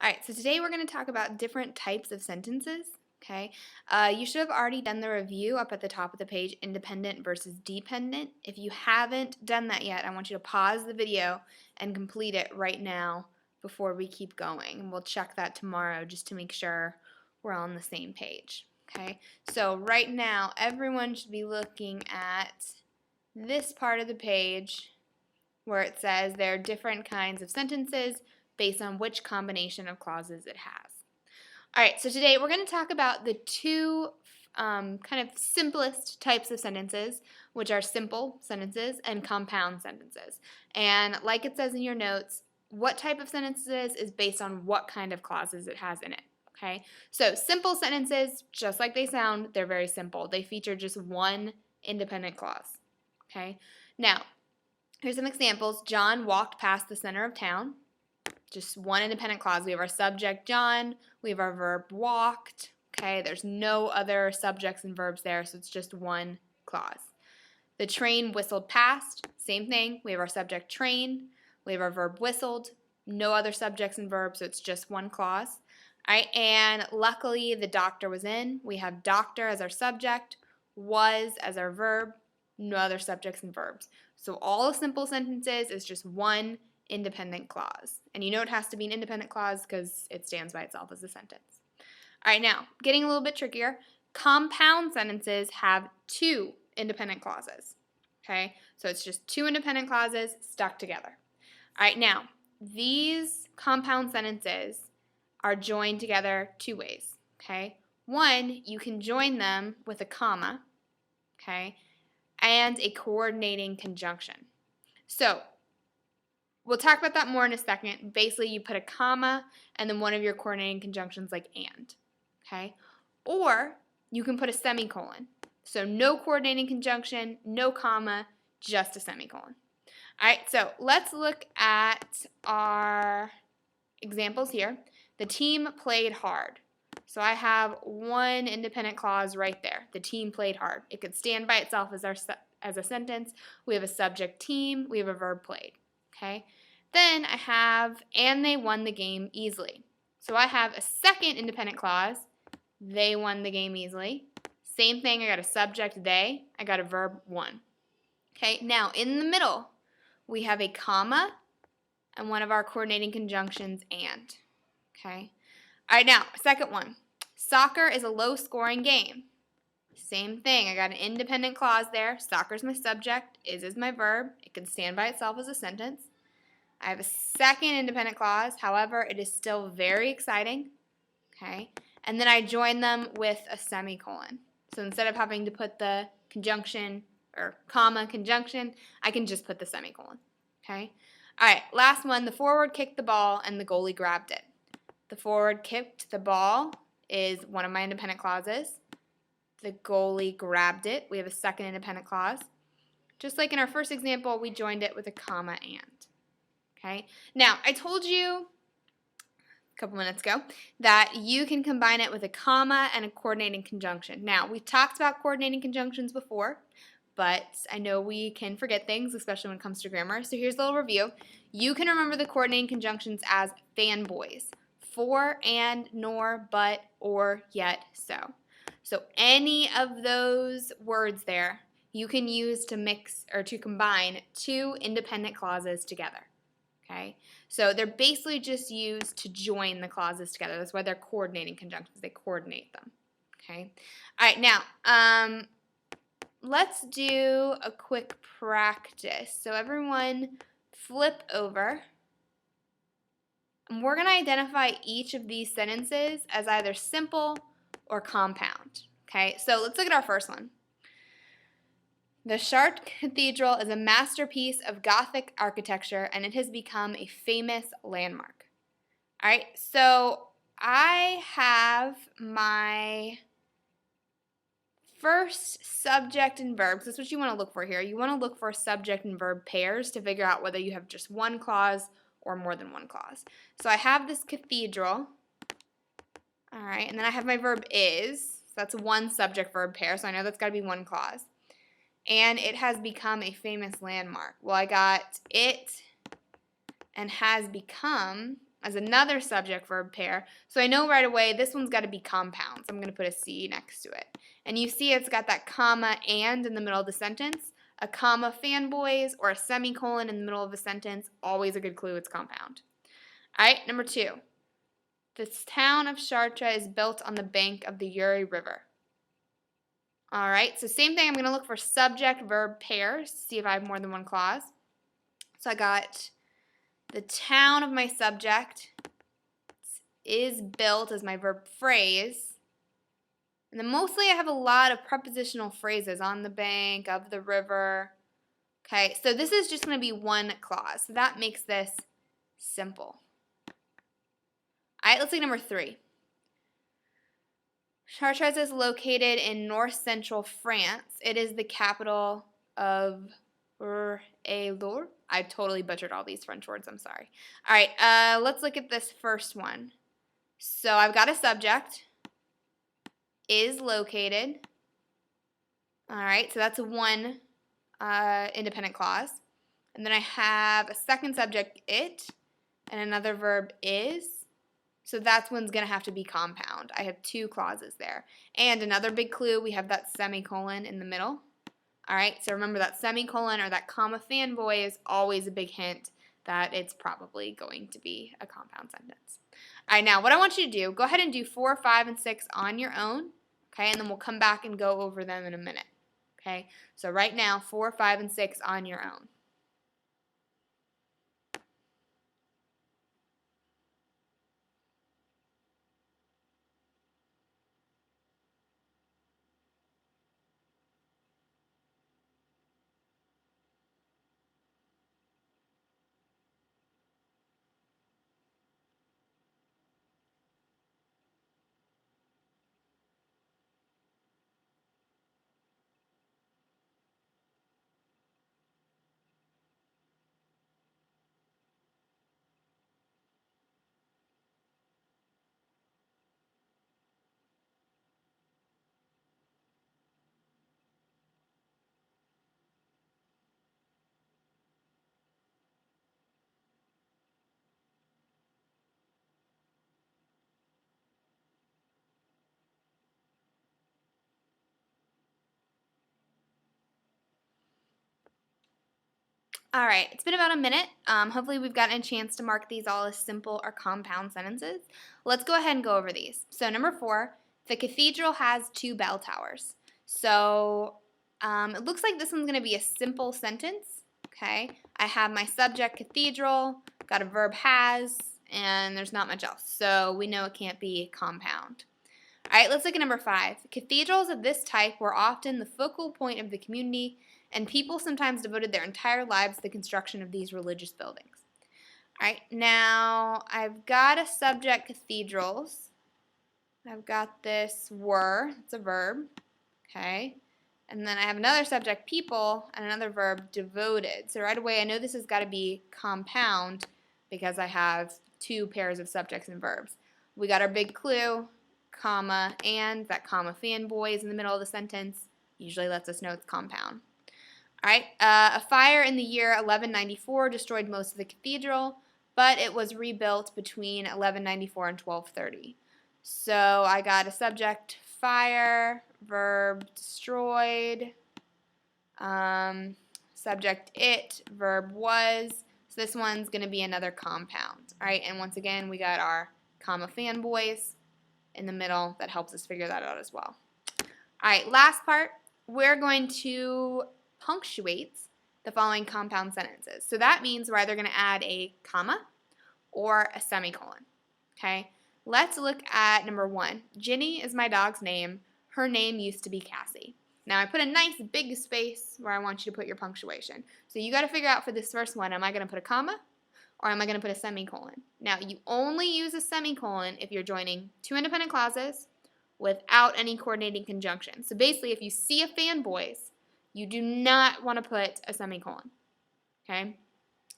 All right, so today we're going to talk about different types of sentences. Okay, you should have already done the review up at the top of the page, independent versus dependent. If you haven't done that yet, I want you to pause the video and complete it right now before we keep going. And we'll check that tomorrow just to make sure we're on the same page. Okay, so right now everyone should be looking at this part of the page where it says there are different kinds of sentences based on which combination of clauses it has. All right, so today we're going to talk about the two kind of simplest types of sentences, which are simple sentences and compound sentences. And like it says in your notes, what type of sentences is based on what kind of clauses it has in it. Okay, so simple sentences, just like they sound, they're very simple. They feature just one independent clause. Okay, now here's some examples. John walked past the center of town. Just one independent clause. We have our subject, John. We have our verb, walked. Okay, there's no other subjects and verbs there, so it's just one clause. The train whistled past. Same thing. We have our subject, train. We have our verb, whistled. No other subjects and verbs, so it's just one clause. All right, and luckily the doctor was in. We have doctor as our subject, was as our verb, no other subjects and verbs. So all simple sentences is just one independent clause. And you know it has to be an independent clause because it stands by itself as a sentence. All right, now, getting a little bit trickier. Compound sentences have two independent clauses. Okay, so it's just two independent clauses stuck together. All right, now, these compound sentences are joined together two ways. Okay, one, you can join them with a comma, okay, and a coordinating conjunction. So we'll talk about that more in a second. Basically, you put a comma and then one of your coordinating conjunctions like and. Okay? Or you can put a semicolon. So no coordinating conjunction, no comma, just a semicolon. All right, so let's look at our examples here. The team played hard. So I have one independent clause right there. The team played hard. It could stand by itself as a sentence. We have a subject, team. We have a verb, played. Okay? Then I have, and they won the game easily. So I have a second independent clause. They won the game easily. Same thing, I got a subject, they. I got a verb, won. Okay, now in the middle, we have a comma and one of our coordinating conjunctions, and. Okay? All right, now, second one. Soccer is a low-scoring game. Same thing. I got an independent clause there. Soccer is my subject. Is my verb. It can stand by itself as a sentence. I have a second independent clause. However, it is still very exciting. Okay? And then I join them with a semicolon. So instead of having to put the conjunction or comma conjunction, I can just put the semicolon. Okay? All right, last one. The forward kicked the ball and the goalie grabbed it. The forward kicked the ball is one of my independent clauses. The goalie grabbed it. We have a second independent clause. Just like in our first example, we joined it with a comma and. Okay? Now, I told you a couple minutes ago that you can combine it with a comma and a coordinating conjunction. Now, we've talked about coordinating conjunctions before, but I know we can forget things, especially when it comes to grammar. So here's a little review. You can remember the coordinating conjunctions as fanboys. For, and, nor, but, or, yet, so. So any of those words there you can use to mix or to combine two independent clauses together. Okay? So they're basically just used to join the clauses together. That's why they're coordinating conjunctions. They coordinate them. Okay? All right, now, let's do a quick practice. So everyone flip over. And we're going to identify each of these sentences as either simple or compound. Okay, so let's look at our first one. The Chartres Cathedral is a masterpiece of Gothic architecture, and it has become a famous landmark. All right, so I have my first subject and verb. That's what you want to look for here. You want to look for subject and verb pairs to figure out whether you have just one clause or more than one clause. So I have this cathedral, all right, and then I have my verb is, so that's one subject-verb pair, so I know that's got to be one clause. And it has become a famous landmark. Well, I got it and has become as another subject-verb pair. So I know right away this one's got to be compound. So I'm going to put a C next to it. And you see it's got that comma and in the middle of the sentence. A comma fanboys or a semicolon in the middle of a sentence, always a good clue it's compound. All right, number 2. The town of Chartres is built on the bank of the Uri River. All right, so same thing. I'm going to look for subject-verb pairs, see if I have more than one clause. So I got the town of my subject is built as my verb phrase. And then mostly I have a lot of prepositional phrases, on the bank, of the river. Okay, so this is just going to be one clause. So that makes this simple. All right, let's look at number 3. Chartres is located in north-central France. It is the capital of Eure-et-Loir. I totally butchered all these French words. I'm sorry. All right, let's look at this first one. So I've got a subject, is located. All right, so that's one independent clause. And then I have a second subject, it, and another verb, is. So that's one's going to have to be compound. I have 2 clauses there. And another big clue, we have that semicolon in the middle. All right, so remember that semicolon or that comma fanboy is always a big hint that it's probably going to be a compound sentence. All right, now what I want you to do, go ahead and do 4, 5, and 6 on your own, okay, and then we'll come back and go over them in a minute, okay? So right now, 4, 5, and 6 on your own. All right, it's been about a minute. Hopefully we've gotten a chance to mark these all as simple or compound sentences. Let's go ahead and go over these. So number 4, the cathedral has 2 bell towers. So it looks like this one's going to be a simple sentence. Okay, I have my subject cathedral, got a verb has, and there's not much else. So we know it can't be compound. All right, let's look at number 5. Cathedrals of this type were often the focal point of the community, and people sometimes devoted their entire lives to the construction of these religious buildings. All right, now I've got a subject, cathedrals. I've got this were, it's a verb, okay? And then I have another subject, people, and another verb, devoted. So right away I know this has got to be compound because I have 2 pairs of subjects and verbs. We got our big clue, comma, and that comma fanboy is in the middle of the sentence. Usually lets us know it's compound. All right, a fire in the year 1194 destroyed most of the cathedral, but it was rebuilt between 1194 and 1230. So I got a subject, fire, verb, destroyed, subject, it, verb, was. So this one's going to be another compound. All right, and once again, we got our comma fanboys in the middle. That helps us figure that out as well. All right, last part, we're going to punctuate the following compound sentences. So that means we're either going to add a comma or a semicolon. Okay, let's look at number 1. Ginny is my dog's name. Her name used to be Cassie. Now I put a nice big space where I want you to put your punctuation. So you got to figure out for this first one, am I going to put a comma or am I going to put a semicolon? Now you only use a semicolon if you're joining 2 independent clauses without any coordinating conjunction. So basically if you see a fanboys, you do not want to put a semicolon, okay?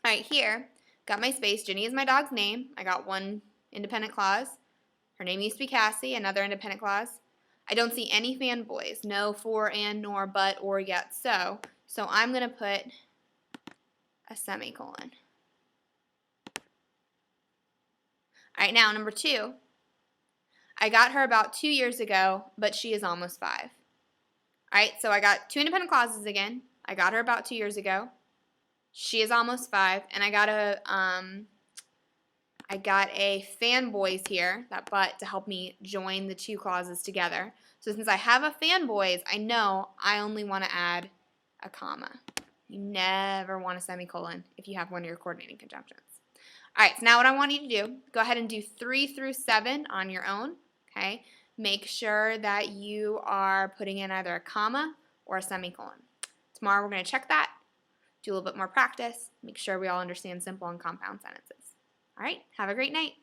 All right, here, got my space. Ginny is my dog's name. I got 1 independent clause. Her name used to be Cassie, another independent clause. I don't see any fanboys, no, for, and, nor, but, or, yet, so. So I'm going to put a semicolon. All right, now number 2. I got her about 2 years ago, but she is almost 5. All right, so I got 2 independent clauses again. I got her about 2 years ago. She is almost 5, and I got a fanboys here, that but, to help me join the 2 clauses together. So since I have a fanboys, I know I only want to add a comma. You never want a semicolon if you have one of your coordinating conjunctions. All right, so now what I want you to do, go ahead and do 3 through 7 on your own, okay? Make sure that you are putting in either a comma or a semicolon. Tomorrow we're going to check that, do a little bit more practice, make sure we all understand simple and compound sentences. All right, have a great night.